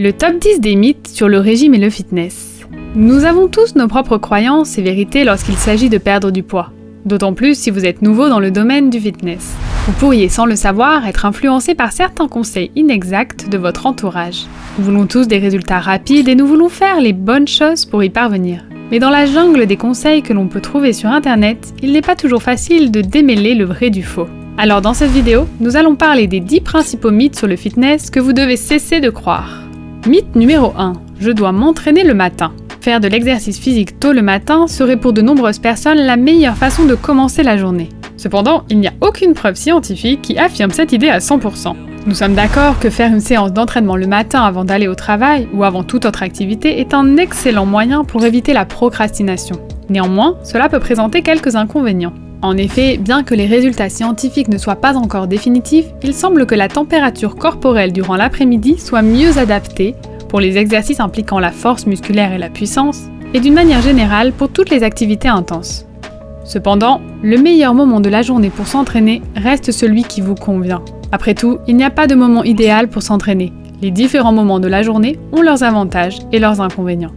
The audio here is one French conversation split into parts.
Le top 10 des mythes sur le régime et le fitness. Nous avons tous nos propres croyances et vérités lorsqu'il s'agit de perdre du poids. D'autant plus si vous êtes nouveau dans le domaine du fitness. Vous pourriez, sans le savoir, être influencé par certains conseils inexacts de votre entourage. Nous voulons tous des résultats rapides et nous voulons faire les bonnes choses pour y parvenir. Mais dans la jungle des conseils que l'on peut trouver sur internet, il n'est pas toujours facile de démêler le vrai du faux. Alors dans cette vidéo, nous allons parler des 10 principaux mythes sur le fitness que vous devez cesser de croire. Mythe numéro 1. Je dois m'entraîner le matin. Faire de l'exercice physique tôt le matin serait pour de nombreuses personnes la meilleure façon de commencer la journée. Cependant, il n'y a aucune preuve scientifique qui affirme cette idée à 100%. Nous sommes d'accord que faire une séance d'entraînement le matin avant d'aller au travail ou avant toute autre activité est un excellent moyen pour éviter la procrastination. Néanmoins, cela peut présenter quelques inconvénients. En effet, bien que les résultats scientifiques ne soient pas encore définitifs, il semble que la température corporelle durant l'après-midi soit mieux adaptée pour les exercices impliquant la force musculaire et la puissance, et d'une manière générale pour toutes les activités intenses. Cependant, le meilleur moment de la journée pour s'entraîner reste celui qui vous convient. Après tout, il n'y a pas de moment idéal pour s'entraîner. Les différents moments de la journée ont leurs avantages et leurs inconvénients.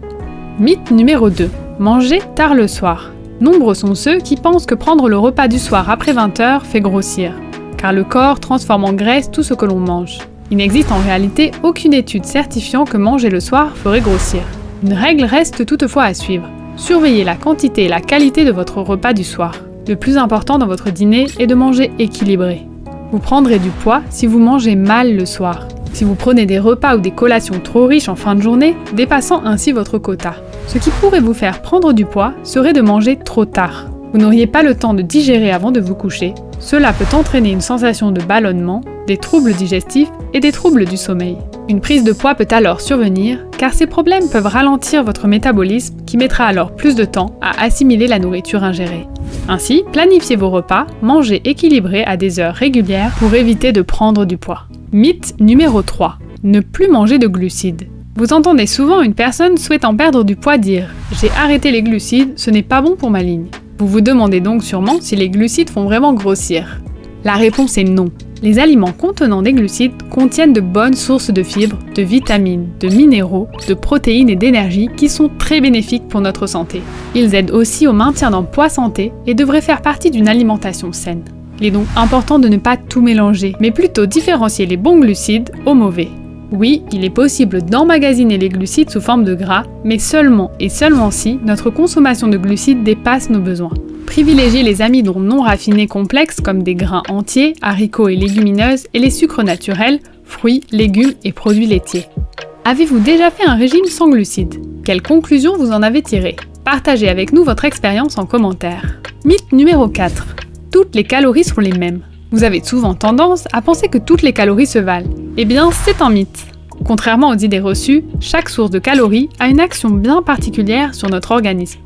Mythe numéro 2. Manger tard le soir. Nombreux sont ceux qui pensent que prendre le repas du soir après 20h fait grossir, car le corps transforme en graisse tout ce que l'on mange. Il n'existe en réalité aucune étude certifiant que manger le soir ferait grossir. Une règle reste toutefois à suivre. Surveillez la quantité et la qualité de votre repas du soir. Le plus important dans votre dîner est de manger équilibré. Vous prendrez du poids si vous mangez mal le soir. Si vous prenez des repas ou des collations trop riches en fin de journée, dépassant ainsi votre quota. Ce qui pourrait vous faire prendre du poids serait de manger trop tard. Vous n'auriez pas le temps de digérer avant de vous coucher. Cela peut entraîner une sensation de ballonnement, des troubles digestifs et des troubles du sommeil. Une prise de poids peut alors survenir, car ces problèmes peuvent ralentir votre métabolisme qui mettra alors plus de temps à assimiler la nourriture ingérée. Ainsi, planifiez vos repas, mangez équilibré à des heures régulières pour éviter de prendre du poids. Mythe numéro 3. Ne plus manger de glucides. Vous entendez souvent une personne souhaitant perdre du poids dire « J'ai arrêté les glucides, ce n'est pas bon pour ma ligne ». Vous vous demandez donc sûrement si les glucides font vraiment grossir. La réponse est non. Les aliments contenant des glucides contiennent de bonnes sources de fibres, de vitamines, de minéraux, de protéines et d'énergie qui sont très bénéfiques pour notre santé. Ils aident aussi au maintien d'un poids santé et devraient faire partie d'une alimentation saine. Il est donc important de ne pas tout mélanger, mais plutôt différencier les bons glucides aux mauvais. Oui, il est possible d'emmagasiner les glucides sous forme de gras, mais seulement et seulement si notre consommation de glucides dépasse nos besoins. Privilégiez les amidons non raffinés complexes comme des grains entiers, haricots et légumineuses et les sucres naturels, fruits, légumes et produits laitiers. Avez-vous déjà fait un régime sans glucides? Quelles conclusions vous en avez tirées? Partagez avec nous votre expérience en commentaire. Mythe numéro 4. Toutes les calories sont les mêmes. Vous avez souvent tendance à penser que toutes les calories se valent. Eh bien, c'est un mythe. Contrairement aux idées reçues, chaque source de calories a une action bien particulière sur notre organisme.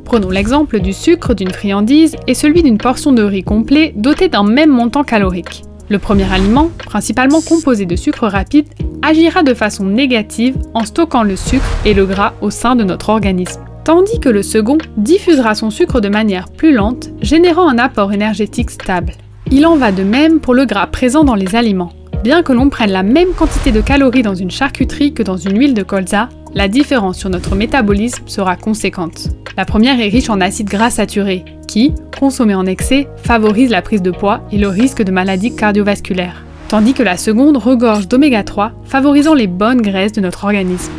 Prenons l'exemple du sucre d'une friandise et celui d'une portion de riz complet doté d'un même montant calorique. Le premier aliment, principalement composé de sucre rapide, agira de façon négative en stockant le sucre et le gras au sein de notre organisme. Tandis que le second diffusera son sucre de manière plus lente, générant un apport énergétique stable. Il en va de même pour le gras présent dans les aliments. Bien que l'on prenne la même quantité de calories dans une charcuterie que dans une huile de colza, la différence sur notre métabolisme sera conséquente. La première est riche en acides gras saturés, qui, consommés en excès, favorisent la prise de poids et le risque de maladies cardiovasculaires. Tandis que la seconde regorge d'oméga 3, favorisant les bonnes graisses de notre organisme.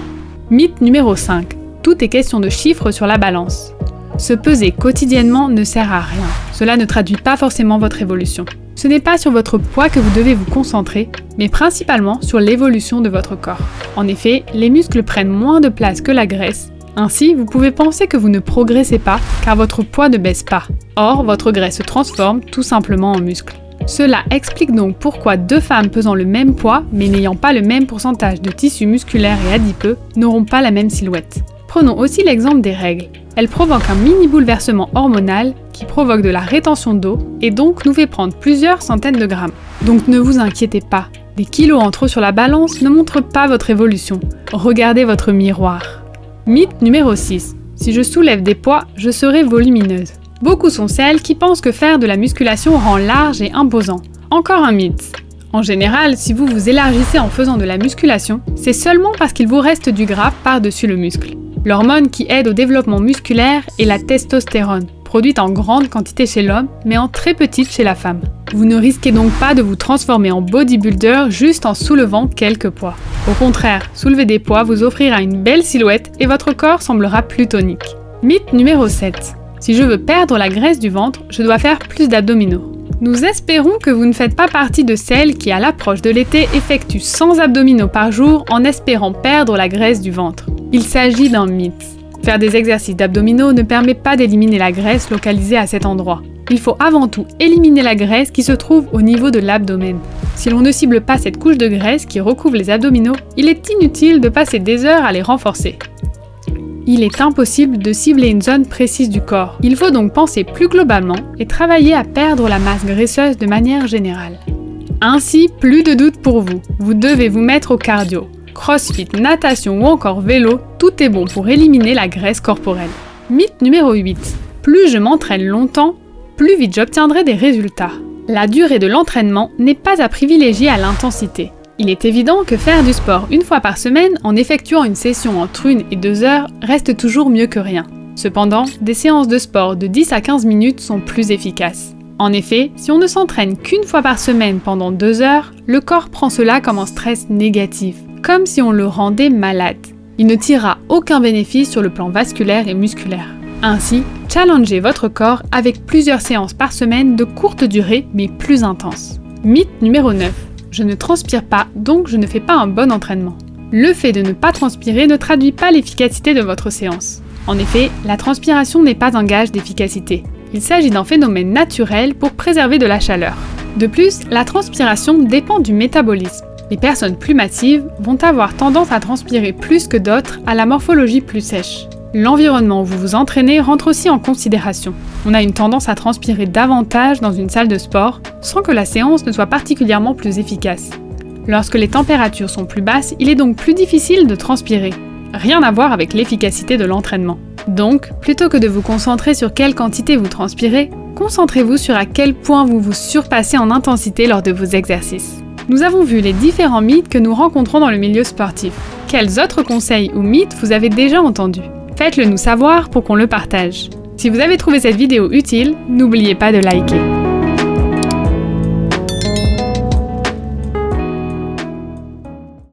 Mythe numéro 5. Tout est question de chiffres sur la balance. Se peser quotidiennement ne sert à rien. Cela ne traduit pas forcément votre évolution. Ce n'est pas sur votre poids que vous devez vous concentrer, mais principalement sur l'évolution de votre corps. En effet, les muscles prennent moins de place que la graisse. Ainsi, vous pouvez penser que vous ne progressez pas car votre poids ne baisse pas. Or, votre graisse se transforme tout simplement en muscle. Cela explique donc pourquoi deux femmes pesant le même poids, mais n'ayant pas le même pourcentage de tissu musculaire et adipeux, n'auront pas la même silhouette. Prenons aussi l'exemple des règles. Elles provoquent un mini bouleversement hormonal qui provoque de la rétention d'eau et donc nous fait prendre plusieurs centaines de grammes. Donc ne vous inquiétez pas, des kilos en trop sur la balance ne montrent pas votre évolution. Regardez votre miroir. Mythe numéro 6. Si je soulève des poids, je serai volumineuse. Beaucoup sont celles qui pensent que faire de la musculation rend large et imposant. Encore un mythe. En général, si vous vous élargissez en faisant de la musculation, c'est seulement parce qu'il vous reste du gras par-dessus le muscle. L'hormone qui aide au développement musculaire est la testostérone, produite en grande quantité chez l'homme, mais en très petite chez la femme. Vous ne risquez donc pas de vous transformer en bodybuilder juste en soulevant quelques poids. Au contraire, soulever des poids vous offrira une belle silhouette et votre corps semblera plus tonique. Mythe numéro 7. Si je veux perdre la graisse du ventre, je dois faire plus d'abdominaux. Nous espérons que vous ne faites pas partie de celles qui, à l'approche de l'été, effectuent 100 abdominaux par jour en espérant perdre la graisse du ventre. Il s'agit d'un mythe. Faire des exercices d'abdominaux ne permet pas d'éliminer la graisse localisée à cet endroit. Il faut avant tout éliminer la graisse qui se trouve au niveau de l'abdomen. Si l'on ne cible pas cette couche de graisse qui recouvre les abdominaux, il est inutile de passer des heures à les renforcer. Il est impossible de cibler une zone précise du corps. Il faut donc penser plus globalement et travailler à perdre la masse graisseuse de manière générale. Ainsi, plus de doute pour vous. Vous devez vous mettre au cardio. Crossfit, natation ou encore vélo, tout est bon pour éliminer la graisse corporelle. Mythe numéro 8. Plus je m'entraîne longtemps, plus vite j'obtiendrai des résultats. La durée de l'entraînement n'est pas à privilégier à l'intensité. Il est évident que faire du sport une fois par semaine en effectuant une session entre 1 et 2 heures reste toujours mieux que rien. Cependant, des séances de sport de 10 à 15 minutes sont plus efficaces. En effet, si on ne s'entraîne qu'une fois par semaine pendant 2 heures, le corps prend cela comme un stress négatif, comme si on le rendait malade. Il ne tirera aucun bénéfice sur le plan vasculaire et musculaire. Ainsi, challengez votre corps avec plusieurs séances par semaine de courte durée mais plus intenses. Mythe numéro 9. Je ne transpire pas, donc je ne fais pas un bon entraînement. Le fait de ne pas transpirer ne traduit pas l'efficacité de votre séance. En effet, la transpiration n'est pas un gage d'efficacité. Il s'agit d'un phénomène naturel pour préserver de la chaleur. De plus, la transpiration dépend du métabolisme. Les personnes plus massives vont avoir tendance à transpirer plus que d'autres à la morphologie plus sèche. L'environnement où vous vous entraînez rentre aussi en considération. On a une tendance à transpirer davantage dans une salle de sport sans que la séance ne soit particulièrement plus efficace. Lorsque les températures sont plus basses, il est donc plus difficile de transpirer. Rien à voir avec l'efficacité de l'entraînement. Donc, plutôt que de vous concentrer sur quelle quantité vous transpirez, concentrez-vous sur à quel point vous vous surpassez en intensité lors de vos exercices. Nous avons vu les différents mythes que nous rencontrons dans le milieu sportif. Quels autres conseils ou mythes vous avez déjà entendus ? Faites-le nous savoir pour qu'on le partage. Si vous avez trouvé cette vidéo utile, n'oubliez pas de liker.